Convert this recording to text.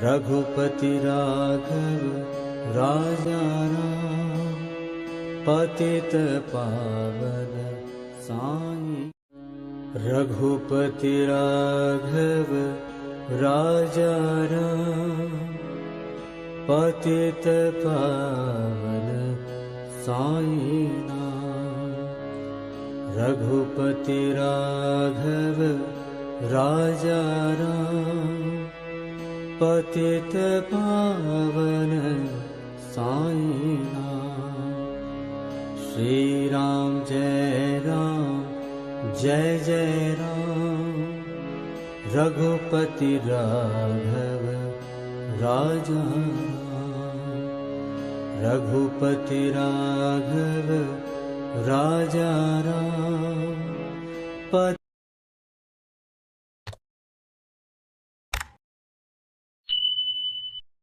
रघुपति राघव राजा राम, पतित पावन साई। रघुपति राघव राजा राम, पतित पावन साई नाम। रघुपति राघव राजा राम, पतित पावन साई नाम। श्री राम जय जय राम, रघुपति राघव राजा राम। रघुपति राघव राजा राम,